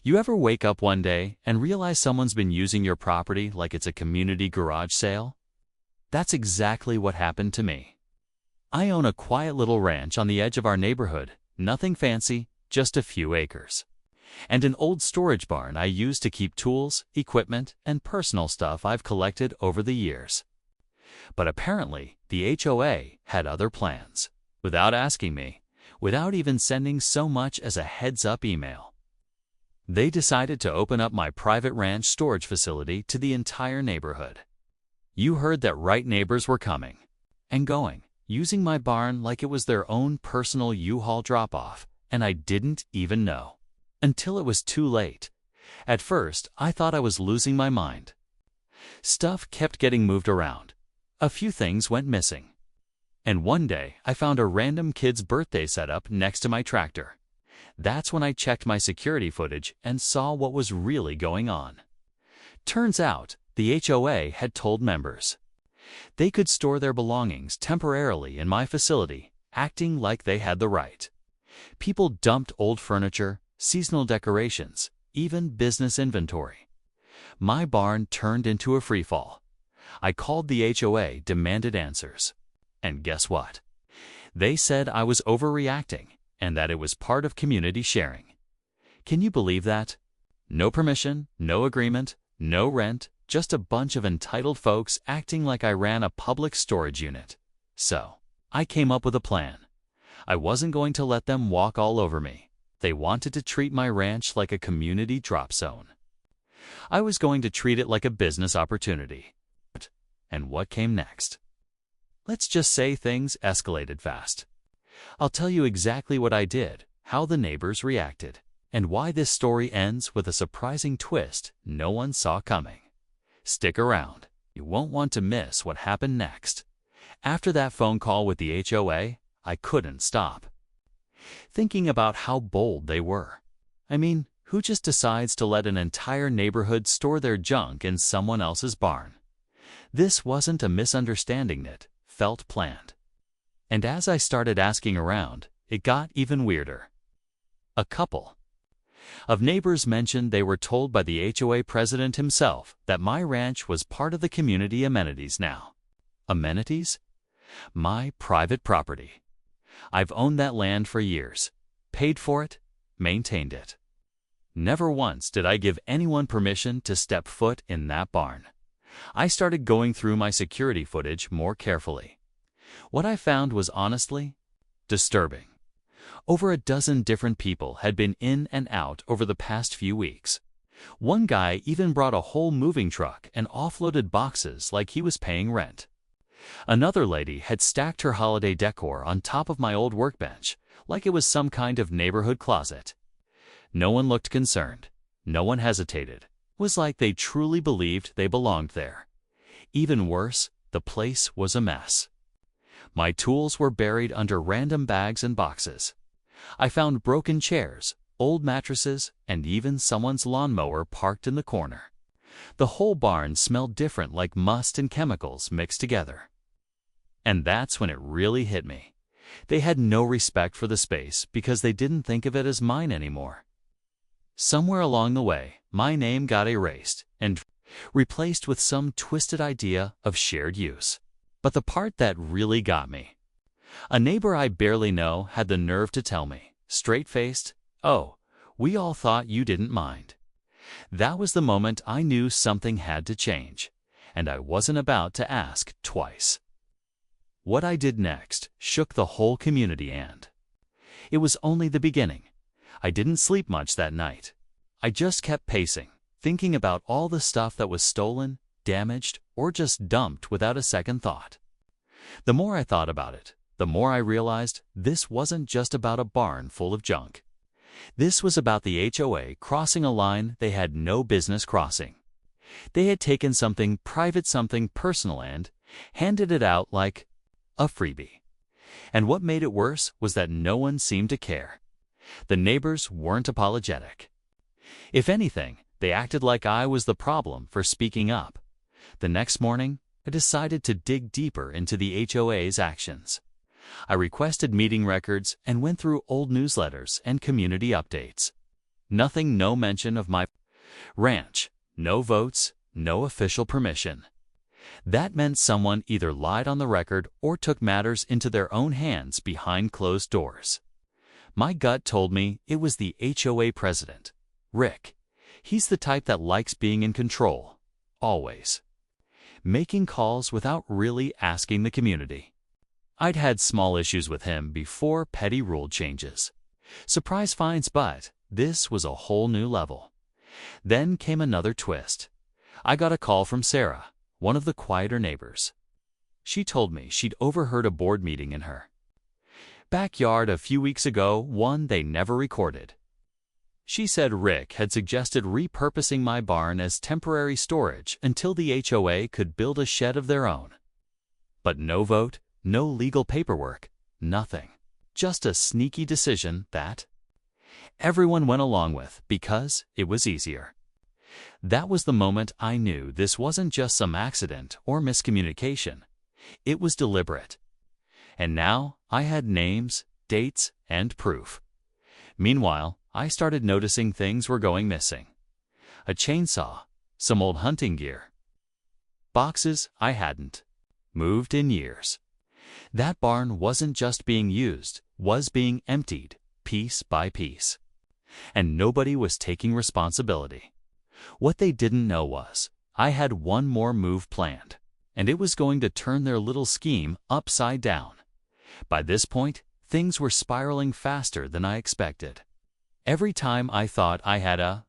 You ever wake up one day and realize someone's been using your property like it's a community garage sale? That's exactly what happened to me. I own a quiet little ranch on the edge of our neighborhood, nothing fancy, just a few acres. And an old storage barn I use to keep tools, equipment, and personal stuff I've collected over the years. But apparently, the HOA had other plans. Without asking me, without even sending so much as a heads-up email. They decided to open up my private ranch storage facility to the entire neighborhood. You heard that right, neighbors were coming and going, using my barn like it was their own personal U-Haul drop-off, and I didn't even know. Until it was too late. At first, I thought I was losing my mind. Stuff kept getting moved around. A few things went missing. And one day, I found a random kid's birthday setup next to my tractor. That's when I checked my security footage and saw what was really going on. Turns out, the HOA had told members they could store their belongings temporarily in my facility, acting like they had the right. People dumped old furniture, seasonal decorations, even business inventory. My barn turned into a freefall. I called the HOA, demanded answers. And guess what? They said I was overreacting and that it was part of community sharing. Can you believe that? No permission, no agreement, no rent, just a bunch of entitled folks acting like I ran a public storage unit. So, I came up with a plan. I wasn't going to let them walk all over me. They wanted to treat my ranch like a community drop zone. I was going to treat it like a business opportunity. And what came next? Let's just say things escalated fast. I'll tell you exactly what I did, how the neighbors reacted, and why this story ends with a surprising twist no one saw coming. Stick around. You won't want to miss what happened next. After that phone call with the HOA, I couldn't stop thinking about how bold they were. I mean, who just decides to let an entire neighborhood store their junk in someone else's barn? This wasn't a misunderstanding, it felt planned. And as I started asking around, it got even weirder. A couple of neighbors mentioned they were told by the HOA president himself that my ranch was part of the community amenities now. Amenities? My private property. I've owned that land for years, paid for it, maintained it. Never once did I give anyone permission to step foot in that barn. I started going through my security footage more carefully. What I found was honestly disturbing. Over a dozen different people had been in and out over the past few weeks. One guy even brought a whole moving truck and offloaded boxes like he was paying rent. Another lady had stacked her holiday decor on top of my old workbench, like it was some kind of neighborhood closet. No one looked concerned. No one hesitated. It was like they truly believed they belonged there. Even worse, the place was a mess. My tools were buried under random bags and boxes. I found broken chairs, old mattresses, and even someone's lawnmower parked in the corner. The whole barn smelled different, like must and chemicals mixed together. And that's when it really hit me. They had no respect for the space because they didn't think of it as mine anymore. Somewhere along the way, my name got erased and replaced with some twisted idea of shared use. But the part that really got me, a neighbor I barely know had the nerve to tell me, straight-faced, "Oh, we all thought you didn't mind." That was the moment I knew something had to change, and I wasn't about to ask twice. What I did next shook the whole community, and it was only the beginning. I didn't sleep much that night. I just kept pacing, thinking about all the stuff that was stolen, damaged, or just dumped without a second thought. The more I thought about it, the more I realized this wasn't just about a barn full of junk. This was about the HOA crossing a line they had no business crossing. They had taken something private, something personal, and handed it out like a freebie. And what made it worse was that no one seemed to care. The neighbors weren't apologetic. If anything, they acted like I was the problem for speaking up. The next morning, I decided to dig deeper into the HOA's actions. I requested meeting records and went through old newsletters and community updates. Nothing, no mention of my ranch, no votes, no official permission. That meant someone either lied on the record or took matters into their own hands behind closed doors. My gut told me it was the HOA president, Rick. He's the type that likes being in control, always. Making calls without really asking the community. I'd had small issues with him before petty rule changes. Surprise fines, but this was a whole new level. Then came another twist. I got a call from Sarah, one of the quieter neighbors. She told me she'd overheard a board meeting in her backyard a few weeks ago, one they never recorded. She said Rick had suggested repurposing my barn as temporary storage until the HOA could build a shed of their own. But no vote, no legal paperwork, nothing. Just a sneaky decision that everyone went along with because it was easier. That was the moment I knew this wasn't just some accident or miscommunication. It was deliberate. And now I had names, dates, and proof. Meanwhile, I started noticing things were going missing. A chainsaw, some old hunting gear, boxes I hadn't moved in years. That barn wasn't just being used, was being emptied, piece by piece. And nobody was taking responsibility. What they didn't know was, I had one more move planned, and it was going to turn their little scheme upside down. By this point, things were spiraling faster than I expected. Every time I thought I had a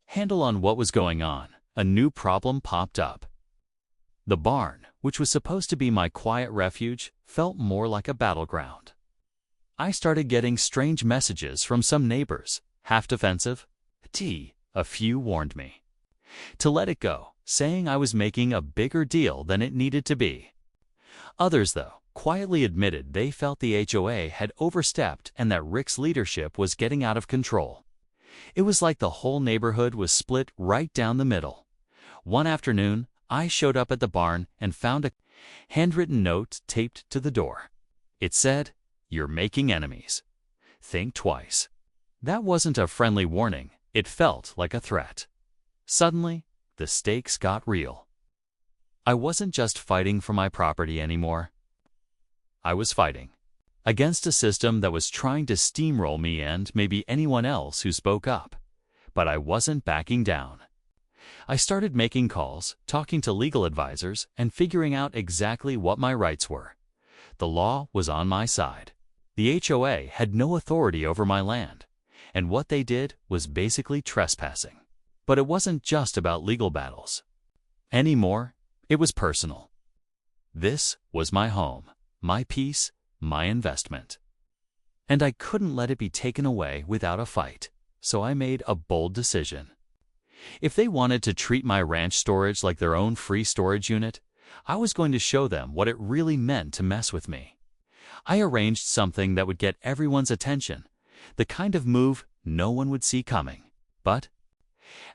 handle on what was going on, a new problem popped up. The barn, which was supposed to be my quiet refuge, felt more like a battleground. I started getting strange messages from some neighbors, half defensive. A few warned me to let it go, saying I was making a bigger deal than it needed to be. Others, though, quietly admitted they felt the HOA had overstepped and that Rick's leadership was getting out of control. It was like the whole neighborhood was split right down the middle. One afternoon, I showed up at the barn and found a handwritten note taped to the door. It said, "You're making enemies. Think twice." That wasn't a friendly warning. It felt like a threat. Suddenly, the stakes got real. I wasn't just fighting for my property anymore. I was fighting against a system that was trying to steamroll me and maybe anyone else who spoke up. But I wasn't backing down. I started making calls, talking to legal advisors, and figuring out exactly what my rights were. The law was on my side. The HOA had no authority over my land, and what they did was basically trespassing. But it wasn't just about legal battles. Anymore, it was personal. This was my home, my peace, my investment. And I couldn't let it be taken away without a fight, so I made a bold decision. If they wanted to treat my ranch storage like their own free storage unit, I was going to show them what it really meant to mess with me. I arranged something that would get everyone's attention, the kind of move no one would see coming. But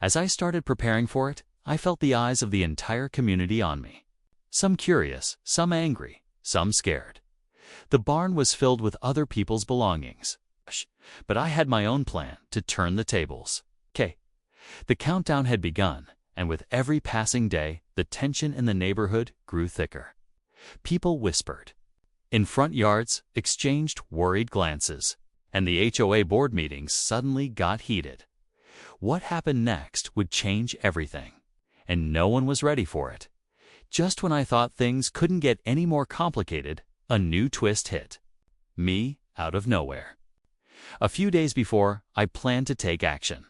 as I started preparing for it, I felt the eyes of the entire community on me. Some curious, some angry, some scared. The barn was filled with other people's belongings. But I had my own plan to turn the tables. The countdown had begun, and with every passing day, the tension in the neighborhood grew thicker. People whispered. In front yards, exchanged worried glances, and the HOA board meetings suddenly got heated. What happened next would change everything, and no one was ready for it. Just when I thought things couldn't get any more complicated, a new twist hit. Me out of nowhere. A few days before, I planned to take action.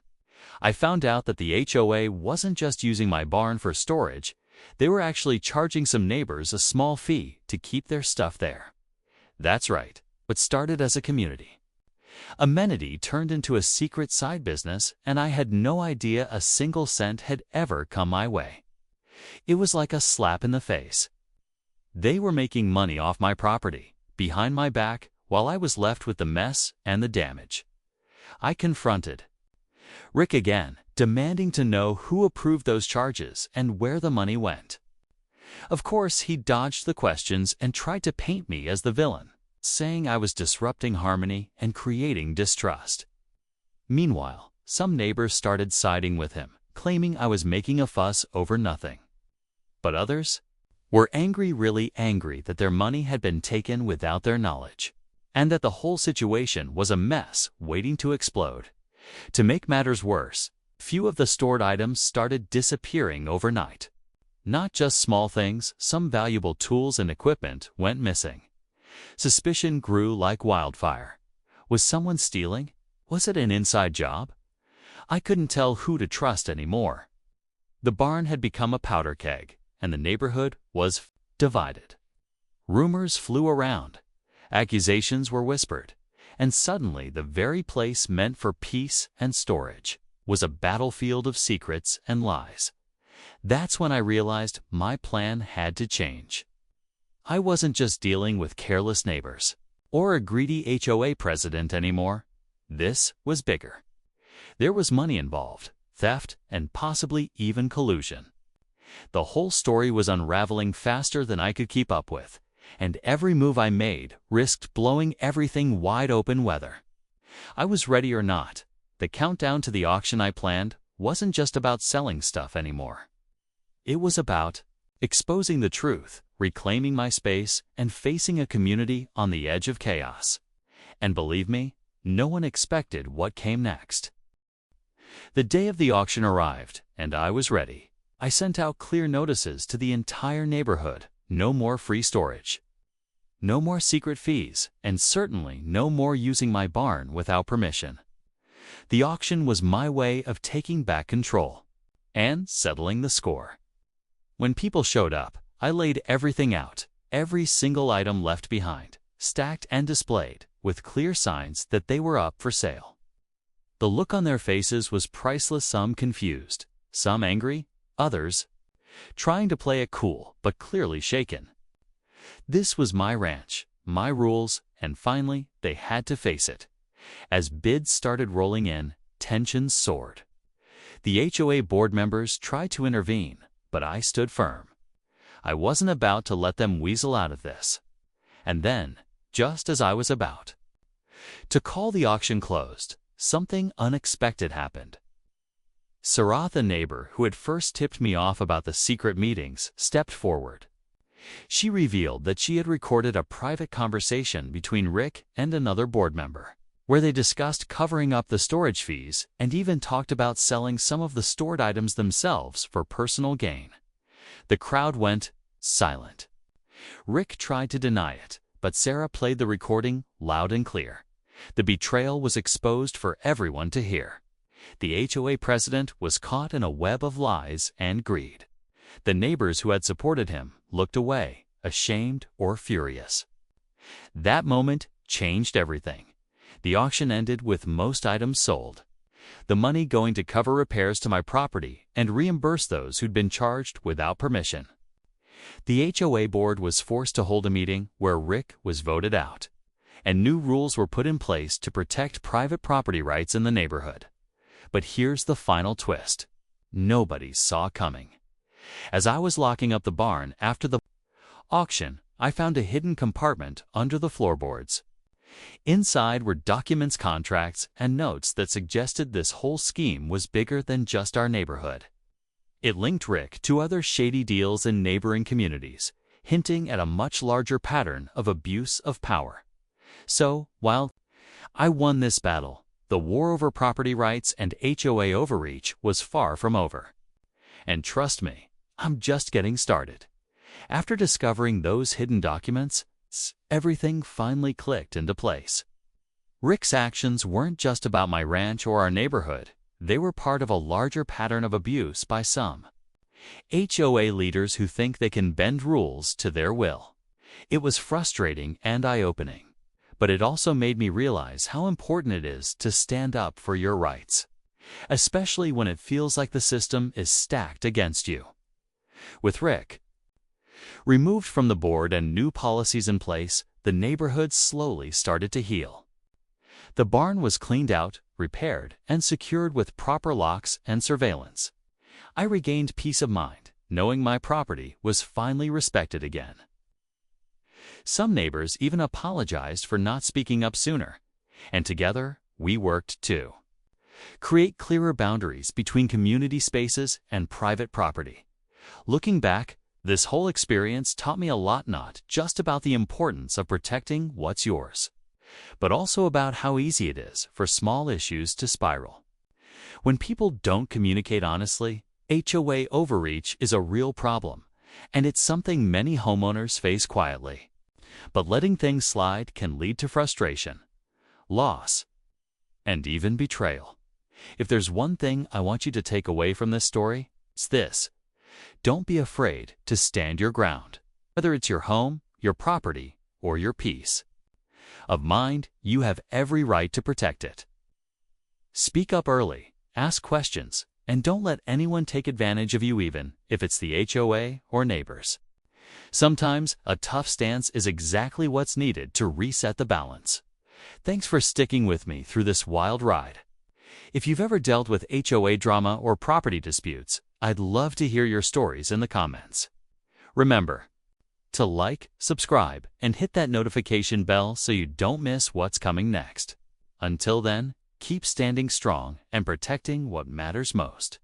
I found out that the HOA wasn't just using my barn for storage, they were actually charging some neighbors a small fee to keep their stuff there. That's right, what started as a community amenity turned into a secret side business, and I had no idea a single cent had ever come my way. It was like a slap in the face. They were making money off my property, behind my back, while I was left with the mess and the damage. I confronted Rick again, demanding to know who approved those charges and where the money went. Of course, he dodged the questions and tried to paint me as the villain, saying I was disrupting harmony and creating distrust. Meanwhile, some neighbors started siding with him, claiming I was making a fuss over nothing. But others were angry, really angry, that their money had been taken without their knowledge, and that the whole situation was a mess waiting to explode. To make matters worse, few of the stored items started disappearing overnight. Not just small things, some valuable tools and equipment went missing. Suspicion grew like wildfire. Was someone stealing? Was it an inside job? I couldn't tell who to trust anymore. The barn had become a powder keg, and the neighborhood was divided. Rumors flew around. Accusations were whispered, and suddenly the very place meant for peace and storage was a battlefield of secrets and lies. That's when I realized my plan had to change. I wasn't just dealing with careless neighbors or a greedy HOA president anymore. This was bigger. There was money involved, theft, and possibly even collusion. The whole story was unraveling faster than I could keep up with, and every move I made risked blowing everything wide open whether I was ready or not. The countdown to the auction I planned wasn't just about selling stuff anymore. It was about exposing the truth, reclaiming my space, and facing a community on the edge of chaos. And believe me, no one expected what came next. The day of the auction arrived, and I was ready. I sent out clear notices to the entire neighborhood. No more free storage. No more secret fees, and certainly no more using my barn without permission. The auction was my way of taking back control and settling the score. When people showed up, I laid everything out, every single item left behind, stacked and displayed, with clear signs that they were up for sale. The look on their faces was priceless, some confused, some angry, others trying to play it cool but clearly shaken. This was my ranch, my rules, and finally they had to face it. As bids started rolling in, tensions soared. The HOA board members tried to intervene, but I stood firm. I wasn't about to let them weasel out of this. And then, just as I was about to call the auction closed, something unexpected happened. Sarath, a neighbor who had first tipped me off about the secret meetings, stepped forward. She revealed that she had recorded a private conversation between Rick and another board member, where they discussed covering up the storage fees and even talked about selling some of the stored items themselves for personal gain. The crowd went silent. Rick tried to deny it, but Sarah played the recording loud and clear. The betrayal was exposed for everyone to hear. The HOA president was caught in a web of lies and greed. The neighbors who had supported him looked away, ashamed or furious. That moment changed everything. The auction ended with most items sold, the money going to cover repairs to my property and reimburse those who'd been charged without permission. The HOA board was forced to hold a meeting where Rick was voted out, and new rules were put in place to protect private property rights in the neighborhood. But here's the final twist. Nobody saw coming. As I was locking up the barn after the auction, I found a hidden compartment under the floorboards. Inside were documents, contracts, and notes that suggested this whole scheme was bigger than just our neighborhood. It linked Rick to other shady deals in neighboring communities, hinting at a much larger pattern of abuse of power. So, while I won this battle, the war over property rights and HOA overreach was far from over. And trust me, I'm just getting started. After discovering those hidden documents, everything finally clicked into place. Rick's actions weren't just about my ranch or our neighborhood. They were part of a larger pattern of abuse by some HOA leaders who think they can bend rules to their will. It was frustrating and eye-opening, but it also made me realize how important it is to stand up for your rights, especially when it feels like the system is stacked against you. With Rick removed from the board and new policies in place, the neighborhood slowly started to heal. The barn was cleaned out, repaired, and secured with proper locks and surveillance. I regained peace of mind, knowing my property was finally respected again. Some neighbors even apologized for not speaking up sooner, and together we worked to Create clearer boundaries between community spaces and private property. Looking back, this whole experience taught me a lot, not just about the importance of protecting what's yours, but also about how easy it is for small issues to spiral. When people don't communicate honestly, HOA overreach is a real problem, and it's something many homeowners face quietly. But letting things slide can lead to frustration, loss, and even betrayal. If there's one thing I want you to take away from this story, it's this: don't be afraid to stand your ground, whether it's your home, your property, or your peace of mind. You have every right to protect it. Speak up early, ask questions, and don't let anyone take advantage of you, even if it's the HOA or neighbors. Sometimes a tough stance is exactly what's needed to reset the balance. Thanks for sticking with me through this wild ride. If you've ever dealt with HOA drama or property disputes, I'd love to hear your stories in the comments. Remember to like, subscribe, and hit that notification bell so you don't miss what's coming next. Until then, keep standing strong and protecting what matters most.